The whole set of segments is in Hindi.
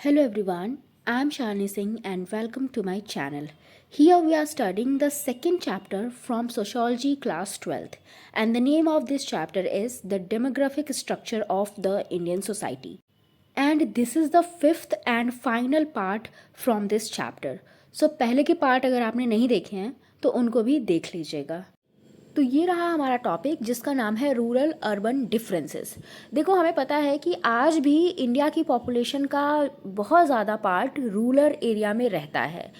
Hello everyone, I am Shalini Singh and welcome to my channel. Here we are studying the second chapter from Sociology class 12th, and the name of this chapter is The Demographic Structure of the Indian Society. And this is the fifth and final part from this chapter. So पहले के पार्ट अगर आपने नहीं देखे हैं तो उनको भी देख लीजिएगा। तो ये रहा हमारा टॉपिक जिसका नाम है रूरल अर्बन डिफरेंसेस। देखो, हमें पता है कि आज भी इंडिया की पॉपुलेशन का बहुत ज़्यादा पार्ट रूरल एरिया में रहता है।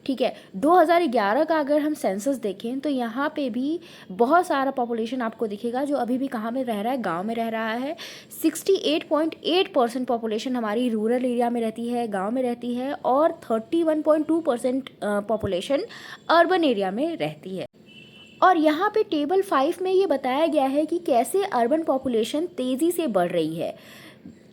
ठीक है, 2011 का अगर हम सेंसस देखें तो यहाँ पे भी बहुत सारा पॉपुलेशन आपको दिखेगा जो अभी भी कहाँ में रह रहा है, गांव में रह रहा है। 68.8% पॉपुलेशन हमारी रूरल एरिया में रहती है, गांव में रहती है, और 31.2% पॉपुलेशन अर्बन एरिया में रहती है। और यहाँ पे टेबल 5 में ये बताया गया है कि कैसे अर्बन पॉपुलेशन तेज़ी से बढ़ रही है।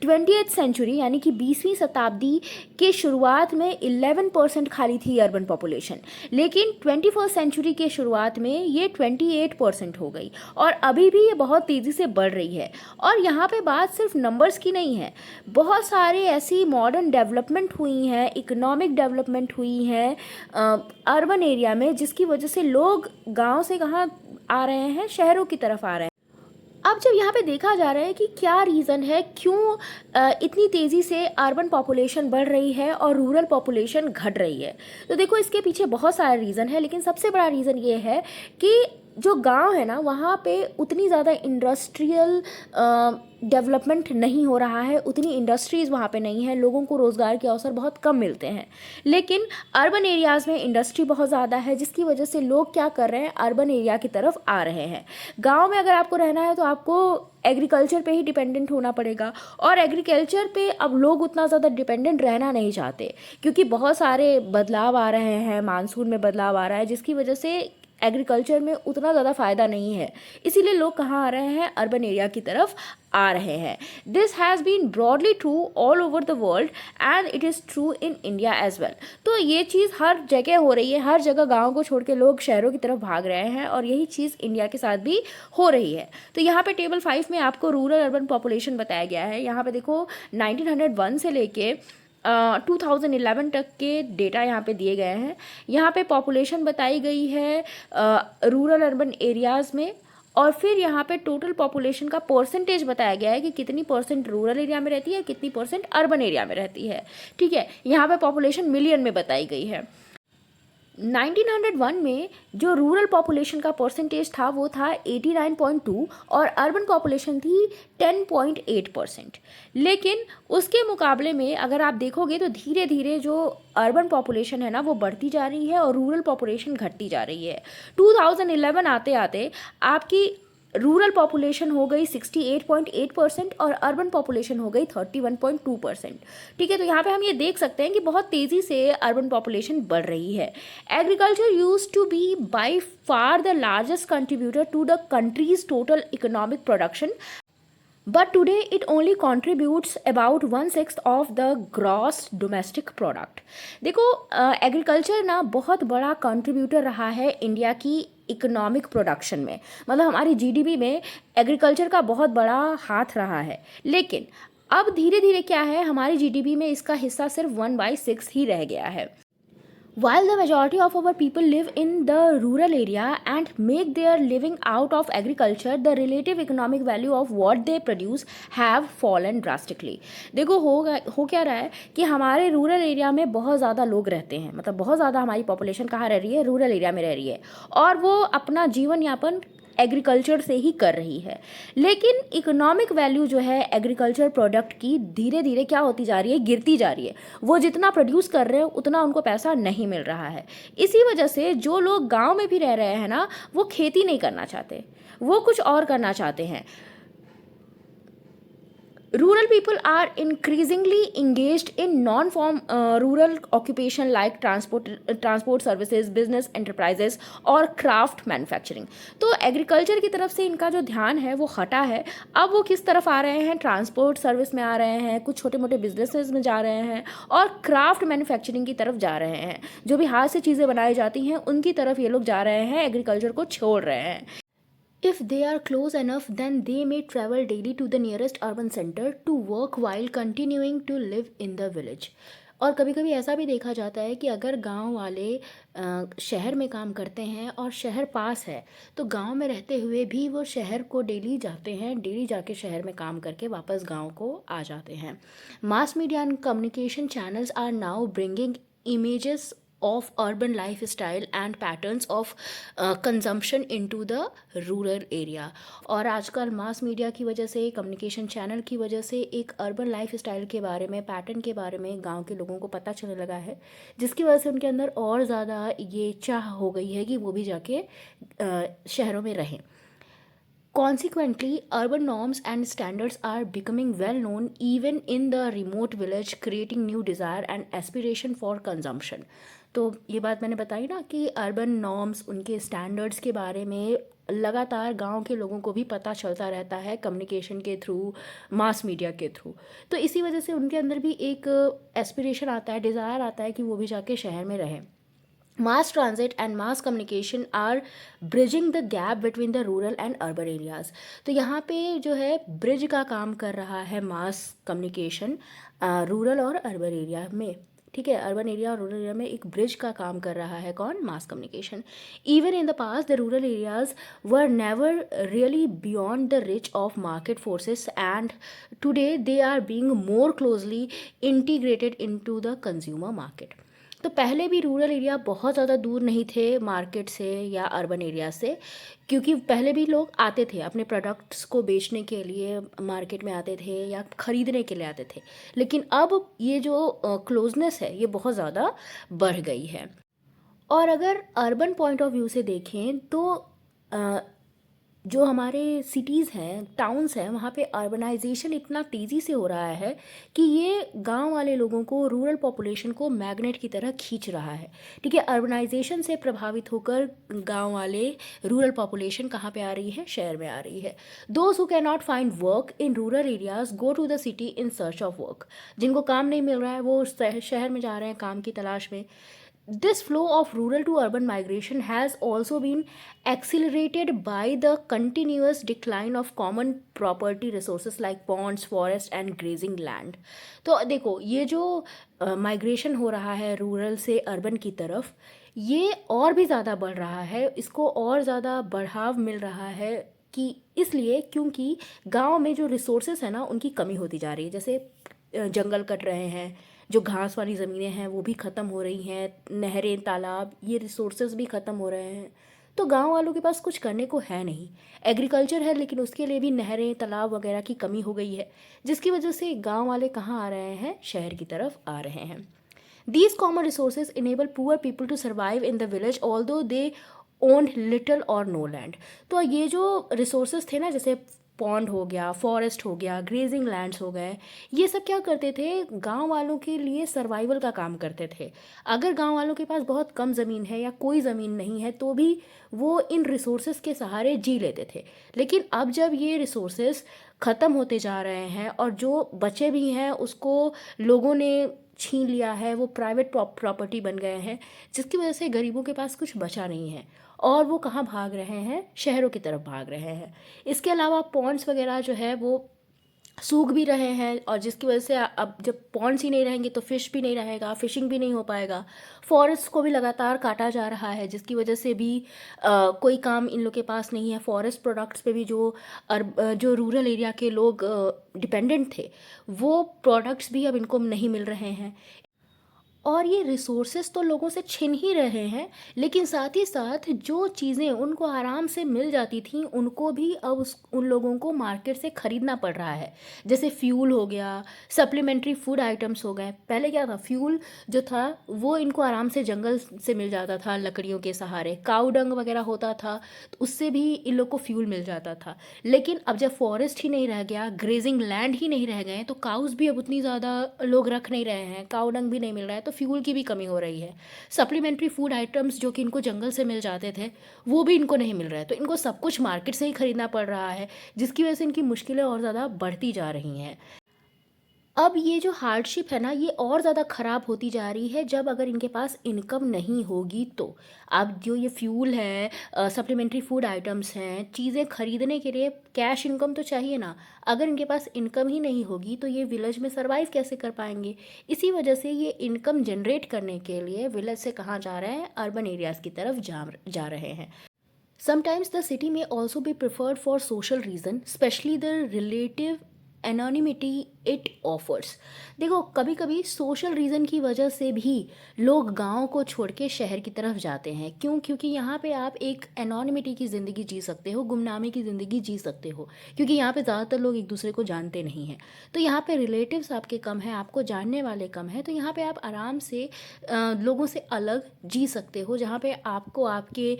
20th सेंचुरी यानी कि 20वीं शताब्दी के शुरुआत में 11% खाली थी अर्बन पॉपुलेशन, लेकिन 21st सेंचुरी के शुरुआत में ये 28% हो गई और अभी भी ये बहुत तेज़ी से बढ़ रही है। और यहाँ पे बात सिर्फ नंबर्स की नहीं है, बहुत सारे ऐसी मॉडर्न डेवलपमेंट हुई हैं, इकोनॉमिक डेवलपमेंट हुई हैं अर्बन एरिया में, जिसकी वजह से लोग गाँव से कहाँ आ रहे हैं, शहरों की तरफ आ रहे हैं। अब जब यहाँ पे देखा जा रहा है कि क्या रीज़न है, क्यों इतनी तेज़ी से अर्बन पॉपुलेशन बढ़ रही है और रूरल पॉपुलेशन घट रही है, तो देखो इसके पीछे बहुत सारे रीज़न है, लेकिन सबसे बड़ा रीज़न ये है कि जो गांव है ना, वहाँ पे उतनी ज़्यादा इंडस्ट्रियल डेवलपमेंट नहीं हो रहा है, उतनी इंडस्ट्रीज़ वहाँ पे नहीं है, लोगों को रोज़गार के अवसर बहुत कम मिलते हैं। लेकिन अर्बन एरियाज़ में इंडस्ट्री बहुत ज़्यादा है, जिसकी वजह से लोग क्या कर रहे हैं, अर्बन एरिया की तरफ आ रहे हैं। गांव में अगर आपको रहना है तो आपको एग्रीकल्चर पे ही डिपेंडेंट होना पड़ेगा, और एग्रीकल्चर पे अब लोग उतना ज़्यादा डिपेंडेंट रहना नहीं चाहते, क्योंकि बहुत सारे बदलाव आ रहे हैं, मानसून में बदलाव आ रहा है, जिसकी वजह से एग्रीकल्चर में उतना ज़्यादा फ़ायदा नहीं है। इसीलिए लोग कहाँ आ रहे हैं, अर्बन एरिया की तरफ आ रहे हैं। This has been broadly true all over the world and it is true in India as well. तो ये चीज़ हर जगह हो रही है, हर जगह गाँव को छोड़ के लोग शहरों की तरफ भाग रहे हैं, और यही चीज़ इंडिया के साथ भी हो रही है। तो यहाँ पे टेबल 5 में आपको रूरल अर्बन पॉपुलेशन बताया गया है। यहाँ पे देखो 1901 से लेके 2011 तक के डेटा यहाँ पे दिए गए हैं। यहाँ पे पॉपुलेशन बताई गई है रूरल अर्बन एरियाज़ में, और फिर यहाँ पे टोटल पॉपुलेशन का परसेंटेज बताया गया है कि कितनी परसेंट रूरल एरिया में रहती है, कितनी परसेंट अर्बन एरिया में रहती है। ठीक है, यहाँ पे पॉपुलेशन मिलियन में बताई गई है। 1901 में जो रूरल पॉपुलेशन का परसेंटेज था वो था 89.2 और अर्बन पॉपुलेशन थी 10.8%। लेकिन उसके मुकाबले में अगर आप देखोगे तो धीरे धीरे जो अर्बन पॉपुलेशन है ना, वो बढ़ती जा रही है और रूरल पॉपुलेशन घटती जा रही है। 2011 आते आते आपकी रूरल पॉपुलेशन हो गई 68.8% और अर्बन पॉपुलेशन हो गई 31.2%। ठीक है, तो यहाँ पे हम ये देख सकते हैं कि बहुत तेज़ी से अर्बन पॉपुलेशन बढ़ रही है। Agriculture used to be by far the largest contributor to the country's total economic production, but today it only contributes about 1/6 of the gross domestic product। देखो, एग्रीकल्चर ना बहुत बड़ा कंट्रीब्यूटर रहा है इंडिया की इकोनॉमिक प्रोडक्शन में, मतलब हमारी जीडीपी में एग्रीकल्चर का बहुत बड़ा हाथ रहा है। लेकिन अब धीरे धीरे क्या है, हमारी जीडीपी में इसका हिस्सा सिर्फ 1/6 ही रह गया है। While the majority of our people live in the rural area and make their living out of agriculture, the relative economic value of what they produce have fallen drastically। देखो हो क्या रहा है कि हमारे रूरल एरिया में बहुत ज़्यादा लोग रहते हैं, मतलब बहुत ज़्यादा हमारी पॉपुलेशन कहाँ रह रही है, रूरल एरिया में रह रही है, और वो अपना जीवन यापन एग्रीकल्चर से ही कर रही है। लेकिन इकोनॉमिक वैल्यू जो है एग्रीकल्चर प्रोडक्ट की धीरे धीरे क्या होती जा रही है, गिरती जा रही है। वो जितना प्रोड्यूस कर रहे हैं उतना उनको पैसा नहीं मिल रहा है। इसी वजह से जो लोग गांव में भी रह रहे हैं ना, वो खेती नहीं करना चाहते, वो कुछ और करना चाहते हैं। Rural people are increasingly engaged in non-farm rural occupation like transport services, business enterprises और craft manufacturing। तो एग्रीकल्चर की तरफ से इनका जो ध्यान है वो हटा है। अब वो किस तरफ आ रहे हैं, ट्रांसपोर्ट सर्विस में आ रहे हैं, कुछ छोटे मोटे बिजनेसेस में जा रहे हैं, और क्राफ्ट मैन्युफैक्चरिंग की तरफ जा रहे हैं। जो भी हाथ से चीज़ें बनाई जाती हैं उनकी तरफ ये लोग जा रहे हैं, एग्रीकल्चर को छोड़ रहे हैं। If they are close enough, then they may travel daily to the nearest urban center to work while continuing to live in the village. और कभी कभी ऐसा भी देखा जाता है कि अगर गांव वाले शहर में काम करते हैं और शहर पास है, तो गांव में रहते हुए भी वो शहर को डेली जाते हैं, डेली जाके शहर में काम करके वापस गांव को आ जाते हैं. Mass media and communication channels are now bringing images of urban lifestyle and patterns of consumption into the rural area. और आजकल मास मीडिया की वजह से, कम्युनिकेशन चैनल की वजह से एक अर्बन लाइफस्टाइल के बारे में, पैटर्न के बारे में गांव के लोगों को पता चलने लगा है, जिसकी वजह से उनके अंदर और ज़्यादा ये चाह हो गई है कि वो भी जाके शहरों में रहें. Consequently, urban norms and standards are becoming well known even in the remote village, creating new desire and aspiration for consumption. तो ये बात मैंने बताई ना कि अर्बन नॉर्म्स, उनके स्टैंडर्ड्स के बारे में लगातार गांव के लोगों को भी पता चलता रहता है कम्युनिकेशन के थ्रू, मास मीडिया के थ्रू. तो इसी वजह से उनके अंदर भी एक एस्पिरेशन आता है, डिज़ायर आता है कि वो भी जाके शहर में रहें. Mass transit and mass communication are bridging the gap between the rural and urban areas. तो यहाँ पे जो है ब्रिज का काम कर रहा है मास कम्युनिकेशन रूरल और अर्बन एरिया में. ठीक है, अर्बन एरिया और रूरल एरिया में एक ब्रिज का काम कर रहा है कौन? Mass communication. Even in the past the rural areas were never really beyond the reach of market forces and today they are being more closely integrated into the consumer market. तो पहले भी रूरल एरिया बहुत ज़्यादा दूर नहीं थे मार्केट से या अर्बन एरिया से, क्योंकि पहले भी लोग आते थे अपने प्रोडक्ट्स को बेचने के लिए, मार्केट में आते थे या ख़रीदने के लिए आते थे. लेकिन अब ये जो क्लोजनेस है ये बहुत ज़्यादा बढ़ गई है. और अगर अर्बन पॉइंट ऑफ व्यू से देखें तो जो हमारे सिटीज़ हैं, टाउन्स हैं, वहाँ पे अर्बनाइजेशन इतना तेज़ी से हो रहा है कि ये गांव वाले लोगों को, रूरल पॉपुलेशन को मैग्नेट की तरह खींच रहा है. ठीक है, अर्बनाइजेशन से प्रभावित होकर गांव वाले, रूरल पॉपुलेशन कहाँ पे आ रही है? शहर में आ रही है. Those who can not find work in rural areas go to the city in search of work. जिनको काम नहीं मिल रहा है वो शहर में जा रहे हैं काम की तलाश में. This flow of rural to urban migration has also been accelerated by the continuous decline of common property resources like ponds, forest and grazing land. तो देखो, ये जो माइग्रेशन हो रहा है रूरल से अर्बन की तरफ, ये और भी ज़्यादा बढ़ रहा है, इसको और ज़्यादा बढ़ाव मिल रहा है कि इसलिए क्योंकि गांव में जो रिसोर्सेस है ना, उनकी कमी होती जा रही है. जैसे जंगल कट रहे हैं, जो घास वाली ज़मीनें हैं वो भी ख़त्म हो रही हैं, नहरें, तालाब, ये रिसोर्सेज भी ख़त्म हो रहे हैं. तो गांव वालों के पास कुछ करने को है नहीं. एग्रीकल्चर है लेकिन उसके लिए भी नहरें, तालाब वगैरह की कमी हो गई है, जिसकी वजह से गांव वाले कहाँ आ रहे हैं? शहर की तरफ आ रहे हैं. These common resources enable poor people to survive in the village although they owned little or no land. तो ये जो रिसोर्सेज थे ना, जैसे पॉन्ड हो गया, फॉरेस्ट हो गया, ग्रेजिंग लैंड्स हो गए, ये सब क्या करते थे? गांव वालों के लिए सर्वाइवल का काम करते थे. अगर गांव वालों के पास बहुत कम ज़मीन है या कोई ज़मीन नहीं है तो भी वो इन रिसोर्सेज के सहारे जी लेते थे. लेकिन अब जब ये रिसोर्सेज ख़त्म होते जा रहे हैं और जो बचे भी हैं उसको लोगों ने छीन लिया है, वो प्राइवेट प्रॉपर्टी बन गए हैं, जिसकी वजह से गरीबों के पास कुछ बचा नहीं है और वो कहाँ भाग रहे हैं? शहरों की तरफ भाग रहे हैं. इसके अलावा पॉन्ड्स वगैरह जो है वो सूख भी रहे हैं और जिसकी वजह से अब जब पॉन्ड्स ही नहीं रहेंगे तो फिश भी नहीं रहेगा, फिशिंग भी नहीं हो पाएगा. फॉरेस्ट को भी लगातार काटा जा रहा है जिसकी वजह से भी कोई काम इन लोग के पास नहीं है. फॉरेस्ट प्रोडक्ट्स पे भी जो रूरल एरिया के लोग डिपेंडेंट थे, वो प्रोडक्ट्स भी अब इनको नहीं मिल रहे हैं. और ये रिसोर्सेज तो लोगों से छिन ही रहे हैं, लेकिन साथ ही साथ जो चीज़ें उनको आराम से मिल जाती थी उनको भी अब उन लोगों को मार्केट से ख़रीदना पड़ रहा है. जैसे फ्यूल हो गया, सप्लीमेंट्री फूड आइटम्स हो गए. पहले क्या था? फ्यूल जो था वो इनको आराम से जंगल से मिल जाता था, लकड़ियों के सहारे. काऊ डंग वगैरह होता था तो उससे भी इन लोग को फ्यूल मिल जाता था. लेकिन अब जब फॉरेस्ट ही नहीं रह गया, ग्रेजिंग लैंड ही नहीं रह गए, तो काउस भी अब उतनी ज़्यादा लोग रख नहीं रहे हैं, काऊ डंग भी नहीं मिल रहा है, तो फ्यूल की भी कमी हो रही है. सप्लीमेंट्री फूड आइटम्स जो कि इनको जंगल से मिल जाते थे वो भी इनको नहीं मिल रहा है, तो इनको सब कुछ मार्केट से ही ख़रीदना पड़ रहा है, जिसकी वजह से इनकी मुश्किलें और ज़्यादा बढ़ती जा रही हैं. अब ये जो हार्डशिप है ना, ये और ज़्यादा ख़राब होती जा रही है जब अगर इनके पास इनकम नहीं होगी तो। अब जो ये फ्यूल है, सप्लीमेंट्री फूड आइटम्स हैं, चीज़ें खरीदने के लिए कैश इनकम तो चाहिए ना। अगर इनके पास इनकम ही नहीं होगी तो ये विलेज में सर्वाइव कैसे कर पाएंगे। इसी वजह से ये इनकम जनरेट करने के लिए विलेज से कहाँ जा रहे हैं, अर्बन एरियाज़ की तरफ जा रहे हैं। Sometimes the city may also be preferred for social reason, especially the relative anonymity it offers। देखो, कभी कभी सोशल रीज़न की वजह से भी लोग गांव को छोड़ के शहर की तरफ जाते हैं। क्यों? क्योंकि यहाँ पे आप एक एनोनिमिटी की ज़िंदगी जी सकते हो, गुमनामी की ज़िंदगी जी सकते हो, क्योंकि यहाँ पे ज़्यादातर लोग एक दूसरे को जानते नहीं हैं। तो यहाँ पे रिलेटिव्स आपके कम हैं, आपको जानने वाले कम हैं, तो यहाँ पे आप आराम से लोगों से अलग जी सकते हो, जहाँ पे आपको आपके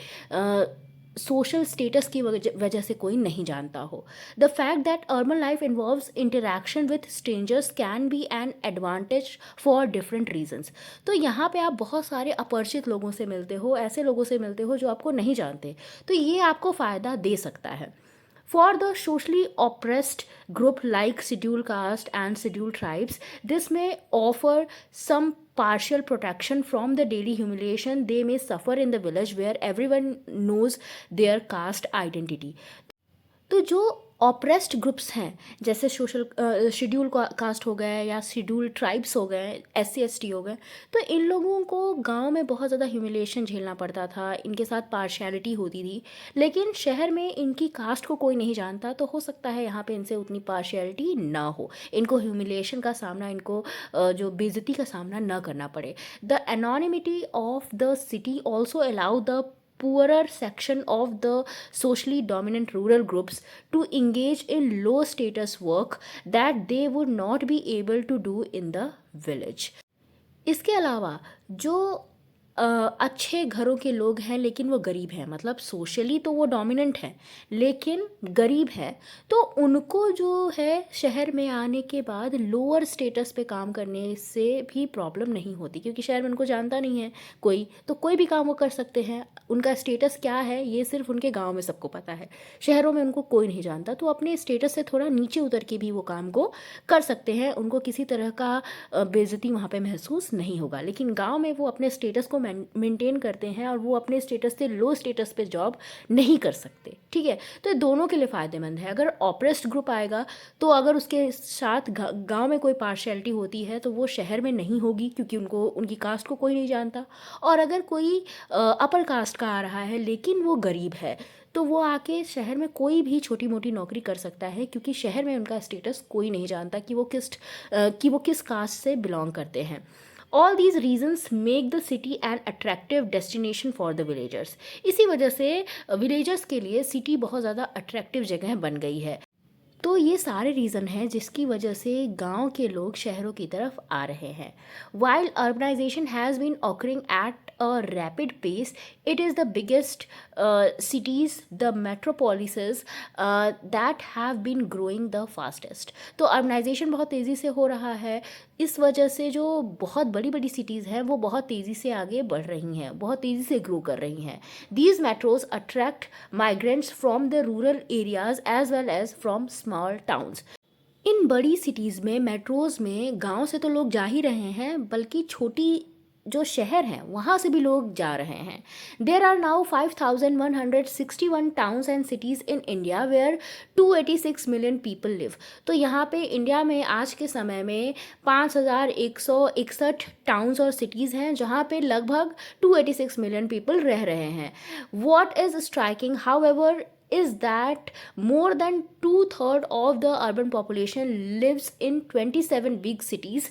सोशल स्टेटस की वजह से कोई नहीं जानता हो। The fact that urban life involves interaction with strangers can be an advantage for different reasons. तो यहाँ पे आप बहुत सारे अपरिचित लोगों से मिलते हो, ऐसे लोगों से मिलते हो जो आपको नहीं जानते, तो ये आपको फ़ायदा दे सकता है। For the socially oppressed group like scheduled caste and scheduled tribes, this may offer some partial protection from the daily humiliation they may suffer in the village where everyone knows their caste identity। तो जो ऑप्रेस्ड ग्रुप्स हैं, जैसे सोशल शेड्यूल कास्ट हो गए या शेड्यूल ट्राइब्स हो गए, SC ST हो गए, तो इन लोगों को गांव में बहुत ज़्यादा ह्यूमिलेशन झेलना पड़ता था, इनके साथ पार्शियलिटी होती थी। लेकिन शहर में इनकी कास्ट को कोई नहीं जानता, तो हो सकता है यहाँ पे इनसे उतनी पार्शियलिटी ना हो, इनको ह्यूमिलेशन का सामना, इनको जो बेइज्जती का सामना ना करना पड़े। The anonymity of the city also allow the poorer section of the socially dominant rural groups to engage in low status work that they would not be able to do in the village। इसके अलावा जो अच्छे घरों के लोग हैं लेकिन वो गरीब हैं, मतलब सोशली तो वो डोमिनेंट हैं लेकिन गरीब है, तो उनको जो है शहर में आने के बाद लोअर स्टेटस पे काम करने से भी प्रॉब्लम नहीं होती, क्योंकि शहर में उनको जानता नहीं है कोई, तो कोई भी काम वो कर सकते हैं। उनका स्टेटस क्या है ये सिर्फ उनके गांव में सबको पता है, शहरों में उनको कोई नहीं जानता, तो अपने स्टेटस से थोड़ा नीचे उतर के भी वो काम को कर सकते हैं, उनको किसी तरह का बेइज्जती वहाँ पे महसूस नहीं होगा। लेकिन गांव में वो अपने स्टेटस को मेंटेन करते हैं और वो अपने स्टेटस से लो स्टेटस पे जॉब नहीं कर सकते, ठीक है। तो ये दोनों के लिए फ़ायदेमंद है। अगर ऑप्रेस्ड ग्रुप आएगा तो अगर उसके साथ गांव में कोई पार्शियलिटी होती है तो वो शहर में नहीं होगी, क्योंकि उनको उनकी कास्ट को कोई नहीं जानता। और अगर कोई अपर कास्ट का आ रहा है लेकिन वो गरीब है, तो वो आके शहर में कोई भी छोटी मोटी नौकरी कर सकता है, क्योंकि शहर में उनका स्टेटस कोई नहीं जानता कि वो किस कास्ट से बिलोंग करते हैं। All these reasons make the city an attractive destination for the villagers। इसी वजह से विलेजर्स के लिए सिटी बहुत ज़्यादा अट्रैक्टिव जगह बन गई है। तो ये सारे रीज़न हैं जिसकी वजह से गांव के लोग शहरों की तरफ आ रहे हैं। While urbanization has been occurring at a rapid pace, it is the biggest cities, the metropolises that have been growing the fastest। तो अर्बनाइजेशन बहुत तेज़ी से हो रहा है, इस वजह से जो बहुत बड़ी बड़ी सिटीज़ हैं वो बहुत तेज़ी से आगे बढ़ रही हैं, बहुत तेज़ी से ग्रो कर रही हैं। These metros attract migrants from the rural areas as well as from small towns। इन बड़ी सिटीज़ में, मेट्रोज़ में गांव से तो लोग जा ही रहे हैं, बल्कि छोटी जो शहर हैं वहाँ से भी लोग जा रहे हैं। There are now 5161 towns and cities in India where 286 million people live. तो यहाँ पे इंडिया में आज के समय में 5161 टाउन्स और सिटीज़ हैं जहाँ पे लगभग 286 मिलियन पीपल रह रहे हैं। What is striking however is that more than 2/3 of the urban population lives in 27 big cities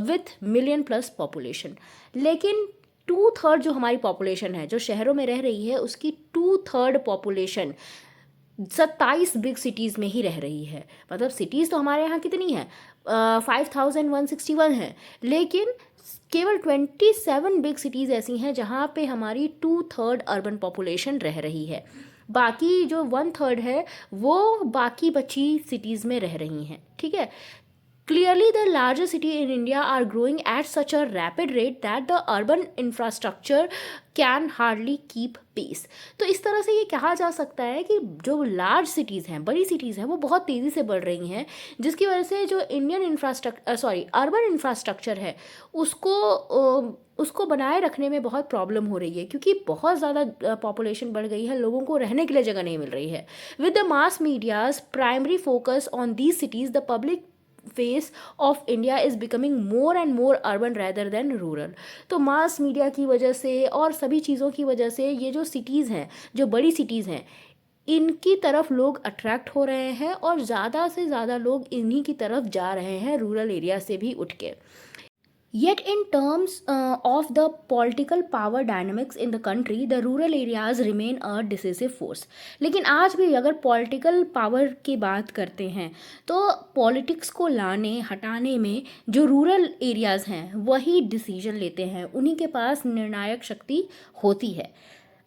with million plus population। लेकिन 2/3 जो हमारी पॉपुलेशन है जो शहरों में रह रही है, उसकी 2/3 पॉपुलेशन 27 बिग सिटीज़ में ही रह रही है। मतलब सिटीज़ तो हमारे यहाँ कितनी है, 5161 है, लेकिन केवल 27 बिग सिटीज़ ऐसी हैं जहाँ पे हमारी 2/3 अर्बन पॉपुलेशन रह रही है। बाकी जो 1/3 है वो बाकी बची सिटीज़ में रह रही हैं, ठीक है। Clearly, the larger cities in India are growing at such a rapid rate that the urban infrastructure can hardly keep pace. तो इस तरह से ये कहा जा सकता है कि जो लार्ज सिटीज़ हैं, बड़ी सिटीज़ हैं, वो बहुत तेज़ी से बढ़ रही हैं, जिसकी वजह से जो इंडियन अर्बन इंफ्रास्ट्रक्चर है उसको बनाए रखने में बहुत प्रॉब्लम हो रही है, क्योंकि बहुत ज़्यादा पॉपुलेशन बढ़ गई है, लोगों को रहने के लिए जगह नहीं मिल रही है. With the mass media's primary focus on these cities, the public face of India is becoming more and more urban rather than rural. तो मास मीडिया की वजह से और सभी चीज़ों की वजह से ये जो सिटीज़ हैं, जो बड़ी सिटीज़ हैं, इनकी तरफ लोग अट्रैक्ट हो रहे हैं और ज़्यादा से ज़्यादा लोग इन्हीं की तरफ जा रहे हैं, रूरल एरिया से भी उठ के. Yet, in terms of the political power dynamics in the country, the rural areas remain a decisive force. लेकिन आज भी अगर पॉलिटिकल पावर की बात करते हैं तो पॉलिटिक्स को लाने हटाने में जो रूरल एरियाज़ हैं वही डिसीजन लेते हैं, उन्हीं के पास निर्णायक शक्ति होती है.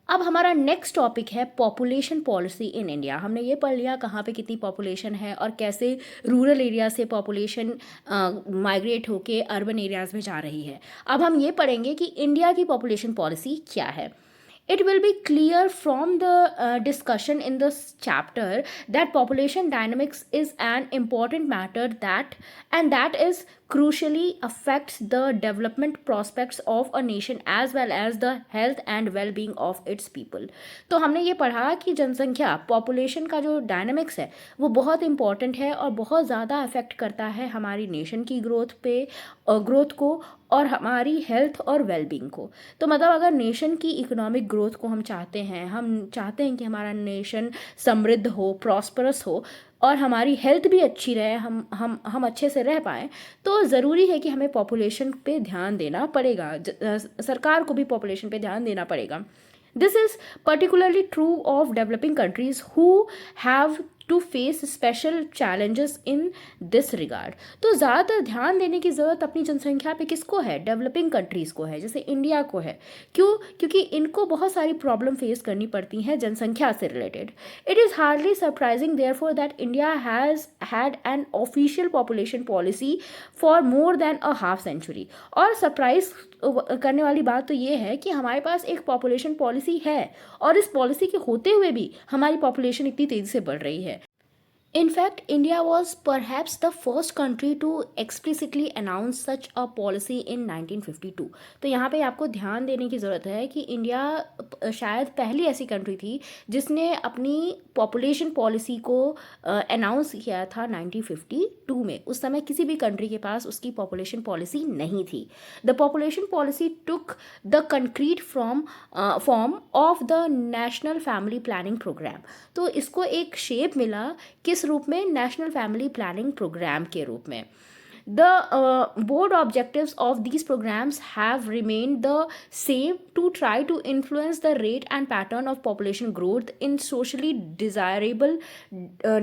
अब हमारा नेक्स्ट टॉपिक है पॉपुलेशन पॉलिसी इन इंडिया. हमने ये पढ़ लिया कहाँ पे कितनी पॉपुलेशन है और कैसे रूरल एरिया से पॉपुलेशन माइग्रेट होके अर्बन एरियाज़ में जा रही है. अब हम ये पढ़ेंगे कि इंडिया की पॉपुलेशन पॉलिसी क्या है. It will be clear from the discussion in this chapter that population dynamics is an important matter that is crucially affects the development prospects of a nation as well as the health and well-being of its people. तो हमने ये पढ़ा कि जनसंख्या पॉपुलेशन का जो डायनामिक्स है वो बहुत इम्पॉर्टेंट है और बहुत ज़्यादा अफेक्ट करता है हमारी नेशन की ग्रोथ को और हमारी हेल्थ और वेलबींग को. तो मतलब अगर नेशन की इकोनॉमिक ग्रोथ को हम चाहते हैं कि हमारा नेशन समृद्ध हो, प्रॉस्परस हो और हमारी हेल्थ भी अच्छी रहे, हम अच्छे से रह पाएँ, तो ज़रूरी है कि हमें पॉपुलेशन पे ध्यान देना पड़ेगा, सरकार को भी पॉपुलेशन पे ध्यान देना पड़ेगा. This is particularly true of developing countries who have to face special challenges in this regard. तो ज़्यादातर ध्यान देने की ज़रूरत अपनी जनसंख्या पे किसको है? डेवलपिंग कंट्रीज़ को है, जैसे इंडिया को है. क्यों? क्योंकि इनको बहुत सारी प्रॉब्लम फेस करनी पड़ती हैं जनसंख्या से related. It is hardly surprising therefore that India has had an official population policy for more than a half century. और सरप्राइज करने वाली बात तो ये है कि हमारे पास एक पॉपुलेशन पॉलिसी है और इस पॉलिसी के होते हुए भी हमारी पॉपुलेशन इतनी तेज़ी से बढ़ रही है. In fact, India was perhaps the first country to explicitly announce such a policy in 1952. तो यहाँ पे आपको ध्यान देने की ज़रूरत है कि इंडिया शायद पहली ऐसी कंट्री थी जिसने अपनी पॉपुलेशन पॉलिसी को अनाउंस किया था 1952 में. उस समय किसी भी कंट्री के पास उसकी पॉपुलेशन पॉलिसी नहीं थी. The population policy took the concrete form of the national family planning programme. तो इसको एक शेप मिला किस रूप में? नेशनल फैमिली प्लानिंग प्रोग्राम के रूप में. The board objectives of these programs have remained the same to try to influence the rate and pattern of population growth in socially desirable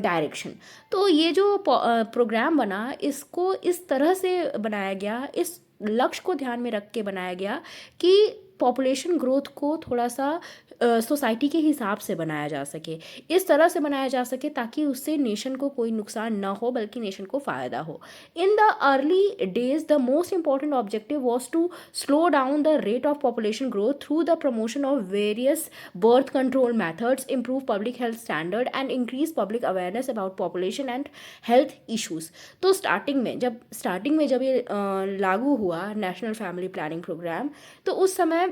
direction. तो ये जो प्रोग्राम बना इसको इस तरह से बनाया गया, इस लक्ष्य को ध्यान में रख के बनाया गया कि पॉपुलेशन ग्रोथ को थोड़ा सा सोसाइटी के हिसाब से बनाया जा सके, इस तरह से बनाया जा सके ताकि उससे नेशन को कोई नुकसान ना हो बल्कि नेशन को फ़ायदा हो. In the early days the most important objective was to slow down the rate of population growth through the promotion of various birth control methods, improve public health standard and increase public awareness about population and health issues. तो स्टार्टिंग में जब ये लागू हुआ नेशनल फैमिली प्लानिंग प्रोग्राम, तो उस समय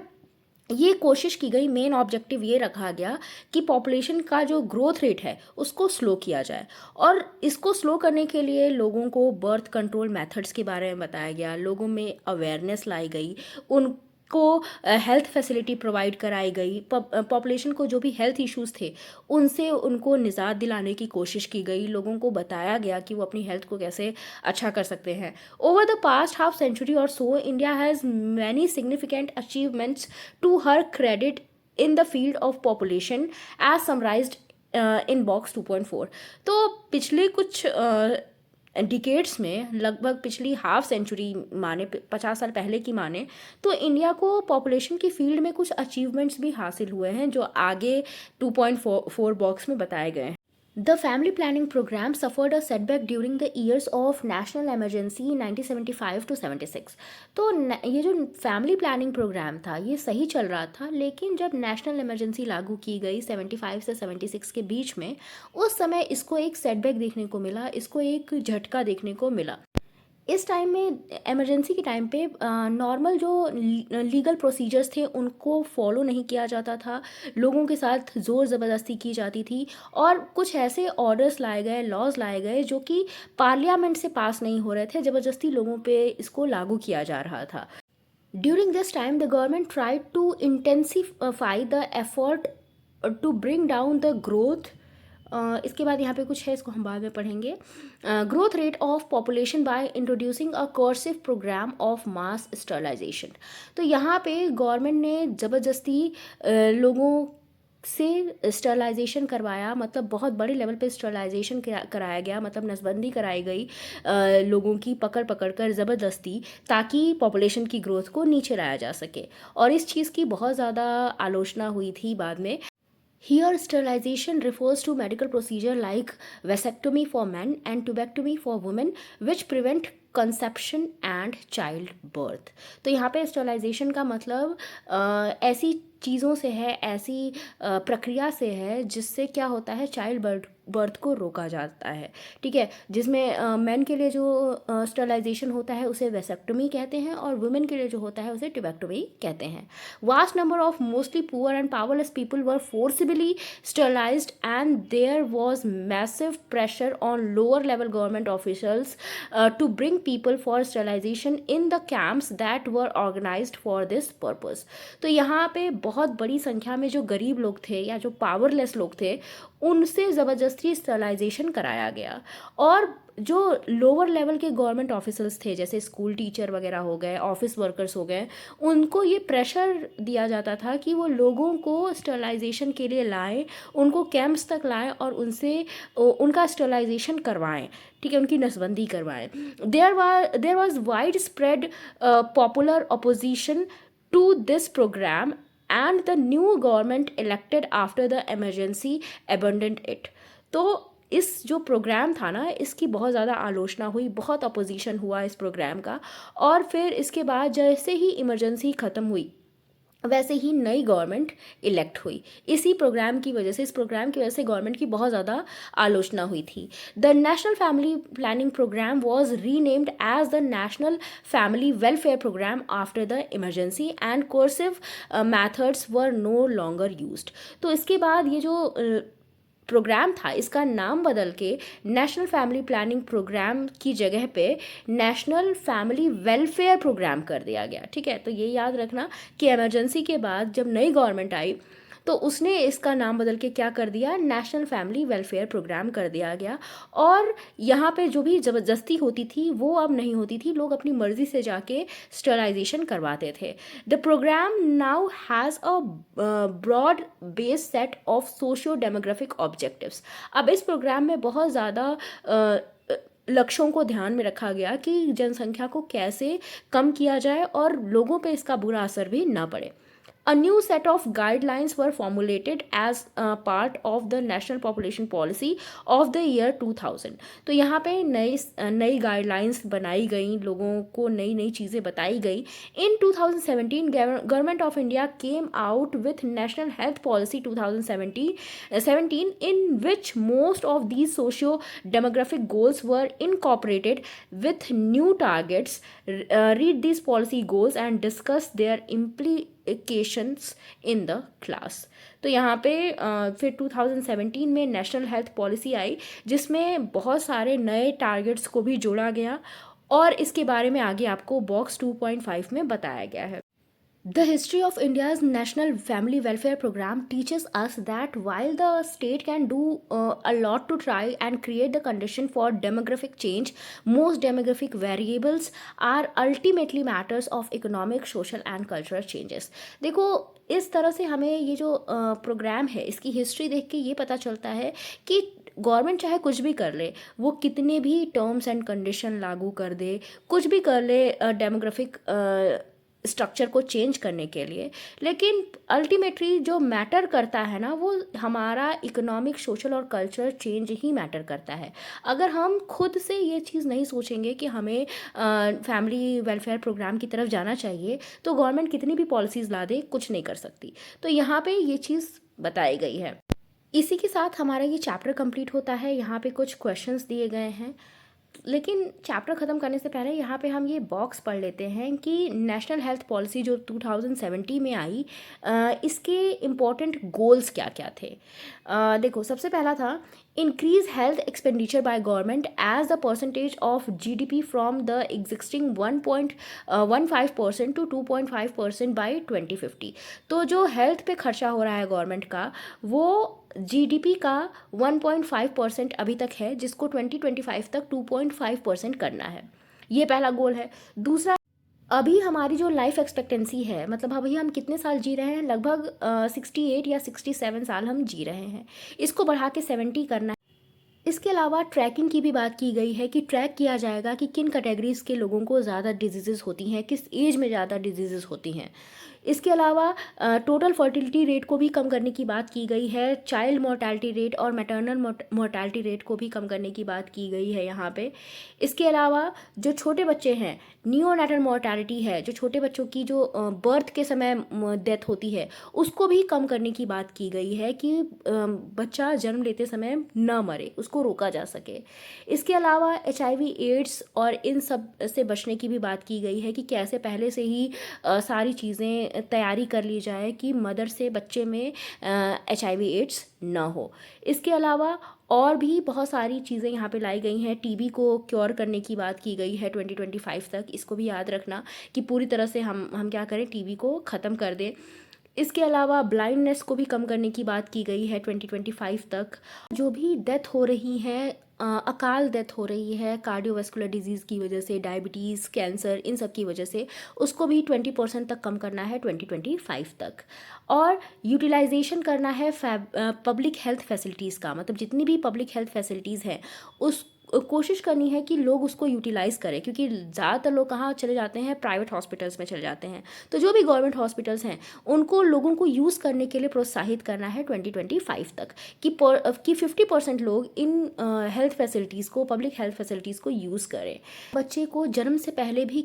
ये कोशिश की गई, मेन ऑब्जेक्टिव ये रखा गया कि पॉपुलेशन का जो ग्रोथ रेट है उसको स्लो किया जाए. और इसको स्लो करने के लिए लोगों को बर्थ कंट्रोल मेथड्स के बारे में बताया गया, लोगों में अवेयरनेस लाई गई, उनको हेल्थ फैसिलिटी प्रोवाइड कराई गई, पॉपुलेशन को जो भी हेल्थ इश्यूज़ थे उनसे उनको निजात दिलाने की कोशिश की गई, लोगों को बताया गया कि वो अपनी हेल्थ को कैसे अच्छा कर सकते हैं. Over the past half century और so India has many significant achievements to her credit in the field of population as summarised in box 2.4. तो पिछले कुछ डिकेड्स में, लगभग पिछली हाफ सेंचुरी माने, 50 साल पहले की माने, तो इंडिया को पॉपुलेशन की फील्ड में कुछ अचीवमेंट्स भी हासिल हुए हैं जो आगे 2.4 बॉक्स में बताए गए हैं. The family planning program suffered a setback during the years of national emergency 1975 to 76. तो ये जो फैमिली प्लानिंग प्रोग्राम था ये सही चल रहा था, लेकिन जब नेशनल इमरजेंसी लागू की गई 75 से 76 के बीच में, उस समय इसको एक सेटबैक देखने को मिला, इसको एक झटका देखने को मिला। इस टाइम में इमरजेंसी के टाइम पे नॉर्मल जो लीगल प्रोसीजर्स थे उनको फॉलो नहीं किया जाता था, लोगों के साथ ज़ोर ज़बरदस्ती की जाती थी, और कुछ ऐसे ऑर्डर्स लाए गए, लॉज लाए गए जो कि पार्लियामेंट से पास नहीं हो रहे थे, ज़बरदस्ती लोगों पे इसको लागू किया जा रहा था। During this time the government tried to intensify the effort to bring down the growth. इसके बाद यहाँ पे कुछ है, इसको हम बाद में पढ़ेंगे। Growth rate of population by introducing a coercive programme of mass sterilization. तो यहाँ पे गवर्नमेंट ने ज़बरदस्ती लोगों से स्टरलाइजेशन करवाया, मतलब बहुत बड़े लेवल पे स्टरलाइजेशन कराया गया, मतलब नसबंदी कराई गई लोगों की पकड़ पकड़ कर ज़बरदस्ती, ताकि पॉपुलेशन की ग्रोथ को नीचे लाया जा सके। और इस चीज़ की बहुत ज़्यादा आलोचना हुई थी बाद में। Here, sterilization refers to medical procedure like vasectomy for men and tubectomy for women, which prevent conception and child birth. तो यहाँ पे स्टरलाइजेशन का मतलब ऐसी चीज़ों से है, ऐसी प्रक्रिया से है जिससे क्या होता है, चाइल्ड बर्थ को रोका जाता है। ठीक है, जिसमें मेन के लिए जो स्टरलाइजेशन होता है उसे वेसेक्टोमी कहते हैं, और वुमेन के लिए जो होता है उसे ट्यूबेक्टोमी कहते हैं। Vast number of mostly poor and powerless people were forcibly sterilized and there was massive pressure on lower level government officials to bring people for sterilization in the camps that were organized for this purpose। तो यहाँ पे बहुत बड़ी संख्या में जो गरीब लोग थे या जो पावरलेस लोग थे उनसे ज़बरदस्ती स्टरलाइजेशन कराया गया। और जो लोअर लेवल के गवर्नमेंट ऑफिसर्स थे, जैसे स्कूल टीचर वगैरह हो गए, ऑफिस वर्कर्स हो गए, उनको ये प्रेशर दिया जाता था कि वो लोगों को स्टरलाइजेशन के लिए लाएं, उनको कैंप्स तक लाएं और उनसे उनका स्टरलाइजेशन करवाएं। ठीक है, उनकी नसबंदी करवाएं। There was widespread popular opposition to this programme and the new government elected after the emergency abandoned it। तो इस जो प्रोग्राम था ना, इसकी बहुत ज़्यादा आलोचना हुई, बहुत अपोजिशन हुआ इस प्रोग्राम का, और फिर इसके बाद जैसे ही इमरजेंसी ख़त्म हुई वैसे ही नई गवर्नमेंट इलेक्ट हुई। इसी प्रोग्राम की वजह से, इस प्रोग्राम की वजह से गवर्नमेंट की बहुत ज़्यादा आलोचना हुई थी। The national family planning programme was renamed as the national family welfare programme after the emergency and coercive methods were no longer used. तो इसके बाद ये जो प्रोग्राम था इसका नाम बदल के नेशनल फैमिली प्लानिंग प्रोग्राम की जगह पे नेशनल फैमिली वेलफेयर प्रोग्राम कर दिया गया। ठीक है, तो ये याद रखना कि इमरजेंसी के बाद जब नई गवर्नमेंट आई तो उसने इसका नाम बदल के क्या कर दिया, नेशनल फैमिली वेलफेयर प्रोग्राम कर दिया गया। और यहाँ पे जो भी ज़बरदस्ती होती थी वो अब नहीं होती थी, लोग अपनी मर्ज़ी से जाके स्टरलाइजेशन करवाते थे। The programme now has a broad base set of socio demographic objectives. अब इस प्रोग्राम में बहुत ज़्यादा लक्ष्यों को ध्यान में रखा गया कि जनसंख्या को कैसे कम किया जाए और लोगों पे इसका बुरा असर भी ना पड़े। A new set of guidelines were formulated as part of the National Population Policy of the year 2000। तो यहाँ पे नई गाइडलाइंस बनाई गई, लोगों को नई नई चीज़ें बताई गई। In 2017 Government of India came out with National Health Policy 2017 in which most of these socio-demographic goals were incorporated with new targets। Read these policy goals and discuss their implications in the class। तो यहाँ पे फिर 2017 में नेशनल हेल्थ पॉलिसी आई जिसमें बहुत सारे नए टारगेट्स को भी जोड़ा गया, और इसके बारे में आगे आपको बॉक्स 2.5 में बताया गया है। The history of India's National Family Welfare Program teaches us that while the state can do a lot to try and create the condition for demographic change, most demographic variables are ultimately matters of economic, social and cultural changes। देखो, इस तरह से हमें ये जो प्रोग्राम है इसकी हिस्ट्री देख के ये पता चलता है कि गवर्नमेंट चाहे कुछ भी कर ले, वो कितने भी टर्म्स एंड कंडीशन लागू कर दे, कुछ भी कर ले डेमोग्राफिक स्ट्रक्चर को चेंज करने के लिए, लेकिन अल्टीमेटली जो मैटर करता है ना वो हमारा इकोनॉमिक, सोशल और कल्चरल चेंज ही मैटर करता है। अगर हम खुद से ये चीज़ नहीं सोचेंगे कि हमें फैमिली वेलफेयर प्रोग्राम की तरफ जाना चाहिए, तो गवर्नमेंट कितनी भी पॉलिसीज़ ला दे कुछ नहीं कर सकती। तो यहाँ पे ये चीज़ बताई गई है। इसी के साथ हमारा ये चैप्टर कंप्लीट होता है। यहाँ पे कुछ क्वेश्चंस दिए गए हैं, लेकिन चैप्टर ख़त्म करने से पहले यहाँ पे हम ये बॉक्स पढ़ लेते हैं कि नेशनल हेल्थ पॉलिसी जो 2070 में आई, इसके इम्पोर्टेंट गोल्स क्या क्या थे। देखो, सबसे पहला था increase health expenditure by government as the percentage of GDP from the existing 1.15% to 2.5% by 2050। तो जो हेल्थ पे खर्चा हो रहा है गवर्नमेंट का, वो जीडीपी का 1.5% अभी तक है, जिसको 2025 तक 2.5% करना है। ये पहला गोल है। दूसरा, अभी हमारी जो लाइफ एक्सपेक्टेंसी है, मतलब अभी हम कितने साल जी रहे हैं, लगभग 68 या 67 साल हम जी रहे हैं, इसको बढ़ा के 70 करना है। इसके अलावा ट्रैकिंग की भी बात की गई है कि ट्रैक किया जाएगा कि किन कैटेगरीज़ के लोगों को ज़्यादा डिजीज़ होती हैं, किस एज में ज़्यादा डिजीज़ होती हैं। इसके अलावा टोटल फर्टिलिटी रेट को भी कम करने की बात की गई है। चाइल्ड मोर्टालिटी रेट और मैटरनल मोर्टालिटी रेट को भी कम करने की बात की गई है यहाँ पे। इसके अलावा जो छोटे बच्चे हैं, नियोनेटल मोर्टालिटी है, जो छोटे बच्चों की जो बर्थ के समय डेथ होती है, उसको भी कम करने की बात की गई है कि बच्चा जन्म लेते समय न मरे, उसको रोका जा सके। इसके अलावा HIV, एड्स और इन सब से बचने की भी बात की गई है कि कैसे पहले से ही सारी चीज़ें तैयारी कर ली जाए कि मदर से बच्चे में HIV, एड्स ना हो। इसके अलावा और भी बहुत सारी चीज़ें यहाँ पे लाई गई हैं। टीबी को क्योर करने की बात की गई है 2025 तक। इसको भी याद रखना कि पूरी तरह से हम क्या करें, टीबी को ख़त्म कर दें। इसके अलावा ब्लाइंडनेस को भी कम करने की बात की गई है 2025 तक। जो भी डेथ हो रही है, अकाल डेथ हो रही है कार्डियोवास्कुलर डिजीज़ की वजह से, डायबिटीज़, कैंसर, इन सब की वजह से, उसको भी 20% तक कम करना है 2025 तक। और यूटिलाइजेशन करना है पब्लिक हेल्थ फैसिलिटीज़ का, मतलब जितनी भी पब्लिक हेल्थ फैसिलिटीज़ हैं उस कोशिश करनी है कि लोग उसको यूटिलाइज़ करें, क्योंकि ज़्यादातर लोग कहाँ चले जाते हैं, प्राइवेट हॉस्पिटल्स में चले जाते हैं। तो जो भी गवर्नमेंट हॉस्पिटल्स हैं उनको लोगों को यूज़ करने के लिए प्रोत्साहित करना है 2025 तक कि 50% लोग इन हेल्थ फैसिलिटीज़ को, पब्लिक हेल्थ फैसिलिटीज़ को यूज़ करें। बच्चे को जन्म से पहले भी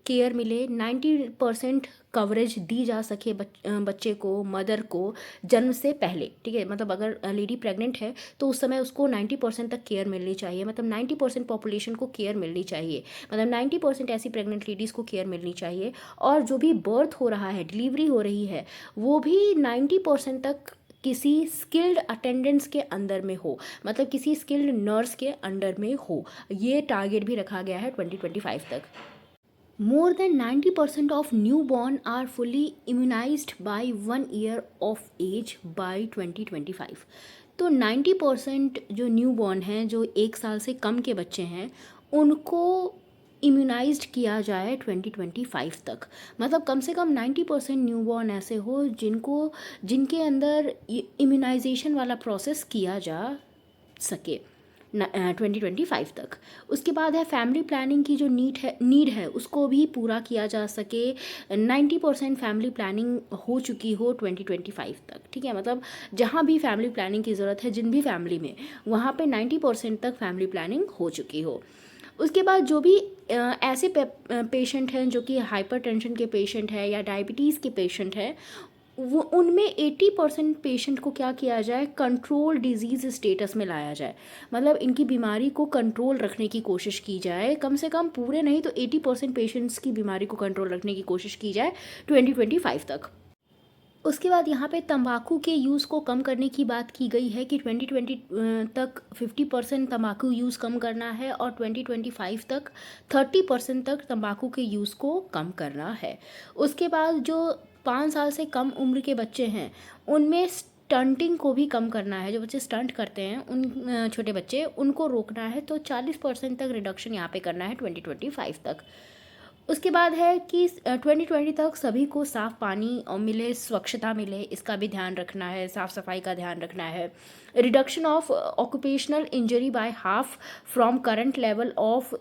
केयर मिले, 90% कवरेज दी जा सके बच्चे को, मदर को जन्म से पहले, ठीक है। मतलब अगर लेडी प्रेग्नेंट है तो उस समय उसको 90% तक केयर मिलनी चाहिए, मतलब 90% पॉपुलेशन को केयर मिलनी चाहिए, मतलब 90% ऐसी प्रेग्नेंट लेडीज़ को केयर मिलनी चाहिए। और जो भी बर्थ हो रहा है, डिलीवरी हो रही है, वो भी 90% तक किसी स्किल्ड अटेंडेंट्स के अंडर में हो, मतलब किसी स्किल्ड नर्स के अंडर में हो। ये टारगेट भी रखा गया है 2025 तक। More than 90% of newborn are fully immunized by 1 year of age by 2025। तो 90% जो न्यूबॉर्न हैं, जो 1 साल से कम के बच्चे हैं, उनको इम्यूनाइज्ड किया जाए 2025 तक। मतलब कम से कम 90% न्यूबॉर्न ऐसे हो जिनके अंदर इम्यूनाइजेशन वाला प्रोसेस किया जा सके 2025 तक। उसके बाद है फैमिली प्लानिंग की जो नीड है उसको भी पूरा किया जा सके। 90% फैमिली प्लानिंग हो चुकी हो 2025 तक, ठीक है। मतलब जहाँ भी फैमिली प्लानिंग की ज़रूरत है, जिन भी फैमिली में, वहाँ पे 90% तक फैमिली प्लानिंग हो चुकी हो। उसके बाद जो भी ऐसे पेशेंट हैं जो कि हाइपरटेंशन के पेशेंट हैं या डायबिटीज़ के पेशेंट हैं, वो उनमें 80% पेशेंट को क्या किया जाए, कंट्रोल डिजीज़ स्टेटस में लाया जाए। मतलब इनकी बीमारी को कंट्रोल रखने की कोशिश की जाए, कम से कम पूरे नहीं तो 80% पेशेंट्स की बीमारी को कंट्रोल रखने की कोशिश की जाए 2025 तक। उसके बाद यहाँ पे तंबाकू के यूज़ को कम करने की बात की गई है कि 2020 तक 50% तंबाकू यूज़ कम करना है और 2025 तक 30% तक तंबाकू के यूज़ को कम करना है। उसके बाद जो 5 साल से कम उम्र के बच्चे हैं उनमें स्टंटिंग को भी कम करना है। जो बच्चे स्टंट करते हैं, उन छोटे बच्चे, उनको रोकना है। तो 40% तक रिडक्शन यहाँ पे करना है 2025 तक। उसके बाद है कि 2020 तक सभी को साफ़ पानी मिले, स्वच्छता मिले, इसका भी ध्यान रखना है, साफ़ सफाई का ध्यान रखना है। Reduction of occupational injury by half from current level of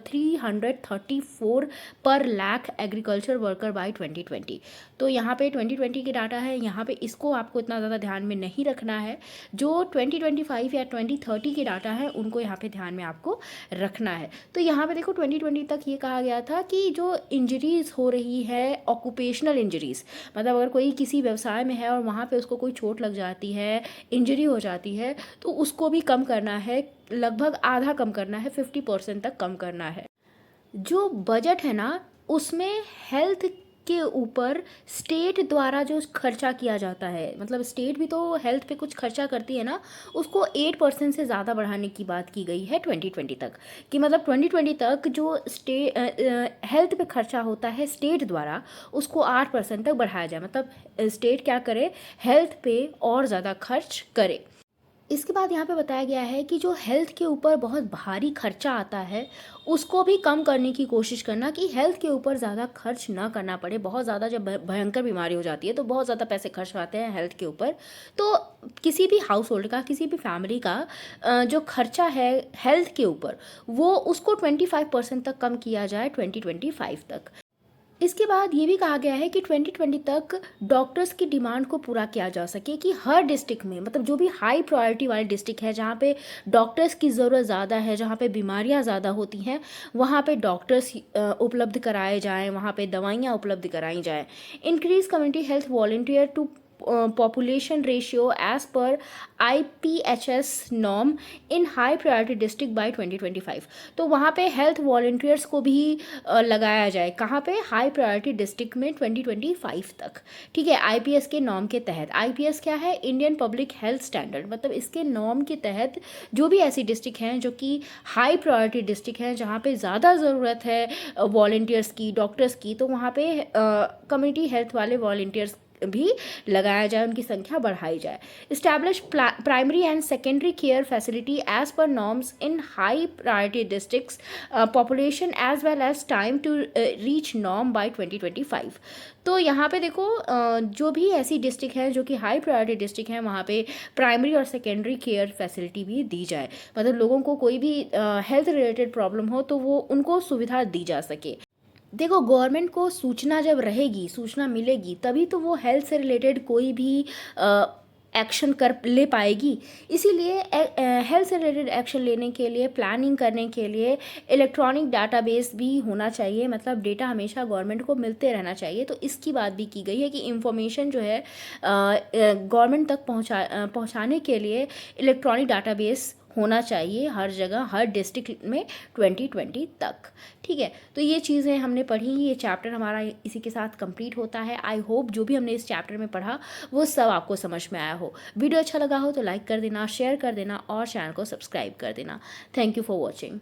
334 पर लाख एग्रीकल्चर वर्कर बाय 2020। तो यहाँ पे 2020 की डाटा है, यहाँ पे इसको आपको इतना ज़्यादा ध्यान में नहीं रखना है। जो 2025 या 2030 की डाटा है उनको यहाँ पे ध्यान में आपको रखना है। तो यहाँ पे देखो 2020 तक ये कहा गया था कि जो इंजरीज़ हो रही है, ऑक्यूपेशनल इंजरीज़, मतलब अगर कोई किसी व्यवसाय में है और वहाँ पे उसको कोई चोट लग जाती है, इंजरी हो जाती है, तो उसको भी कम करना है, लगभग आधा कम करना है, 50% तक कम करना है। जो बजट है ना, उसमें हेल्थ के ऊपर स्टेट द्वारा जो खर्चा किया जाता है, मतलब स्टेट भी तो हेल्थ पे कुछ खर्चा करती है ना, उसको 8% से ज़्यादा बढ़ाने की बात की गई है 2020 तक। कि मतलब 2020 तक जो हेल्थ पे खर्चा होता है स्टेट द्वारा, उसको 8% तक बढ़ाया जाए। मतलब स्टेट क्या करे, हेल्थ पे और ज़्यादा खर्च करे। इसके बाद यहाँ पे बताया गया है कि जो हेल्थ के ऊपर बहुत भारी खर्चा आता है उसको भी कम करने की कोशिश करना, कि हेल्थ के ऊपर ज़्यादा खर्च ना करना पड़े। बहुत ज़्यादा जब भयंकर बीमारी हो जाती है तो बहुत ज़्यादा पैसे खर्च आते हैं हेल्थ के ऊपर। तो किसी भी हाउस होल्ड का, किसी भी फैमिली का जो खर्चा है हेल्थ के ऊपर, वो उसको 25% तक कम किया जाए 2025 तक। इसके बाद ये भी कहा गया है कि 2020 तक डॉक्टर्स की डिमांड को पूरा किया जा सके, कि हर डिस्ट्रिक्ट में, मतलब जो भी हाई प्रायोरिटी वाले डिस्ट्रिक्ट है, जहाँ पे डॉक्टर्स की ज़रूरत ज़्यादा है, जहाँ पे बीमारियाँ ज़्यादा होती हैं, वहाँ पे डॉक्टर्स उपलब्ध कराए जाएँ, वहाँ पे दवाइयाँ उपलब्ध कराई जाएँ। Increase community health volunteer to population ratio as per IPHS norm in high priority district by 2025। तो वहाँ पे हेल्थ वॉलंटियर्स को भी लगाया जाए। कहाँ पे? हाई प्रायोरिटी डिस्ट्रिक्ट में 2025 तक। ठीक है, IPS के नॉर्म के तहत। IPS क्या है? Indian public health standard. मतलब इसके नॉर्म के तहत जो भी ऐसी डिस्ट्रिक्ट हैं जो कि हाई प्रायोरिटी डिस्ट्रिक्ट हैं, जहाँ पे ज़्यादा ज़रूरत है वॉलंटियर्स की, डॉक्टर्स की, तो वहाँ पे कम्युनिटी हेल्थ वाले वॉलंटियर्स भी लगाया जाए, उनकी संख्या बढ़ाई जाए। Establish primary and secondary care facility as per norms in high priority districts population as well as time to reach norm by 2025। तो यहाँ पे देखो जो भी ऐसी डिस्ट्रिक्ट हैं जो कि हाई प्रायोरिटी डिस्ट्रिक्ट हैं, वहाँ पे प्राइमरी और सेकेंडरी केयर फैसिलिटी भी दी जाए। मतलब लोगों को कोई भी हेल्थ रिलेटेड प्रॉब्लम हो तो वो उनको सुविधा दी जा सके। देखो, गवर्नमेंट को सूचना जब रहेगी, सूचना मिलेगी, तभी तो वो हेल्थ से रिलेटेड कोई भी एक्शन कर ले पाएगी। इसीलिए हेल्थ से रिलेटेड एक्शन लेने के लिए, प्लानिंग करने के लिए इलेक्ट्रॉनिक डाटाबेस भी होना चाहिए। मतलब डेटा हमेशा गवर्नमेंट को मिलते रहना चाहिए। तो इसकी बात भी की गई है कि इंफॉर्मेशन जो है गवर्नमेंट तक पहुंचाने के लिए इलेक्ट्रॉनिक डाटाबेस होना चाहिए हर जगह, हर डिस्ट्रिक्ट में 2020 तक। ठीक है, तो ये चीज़ें हमने पढ़ी, ये चैप्टर हमारा इसी के साथ कंप्लीट होता है। आई होप जो भी हमने इस चैप्टर में पढ़ा वो सब आपको समझ में आया हो। वीडियो अच्छा लगा हो तो लाइक कर देना, शेयर कर देना और चैनल को सब्सक्राइब कर देना। Thank you for watching.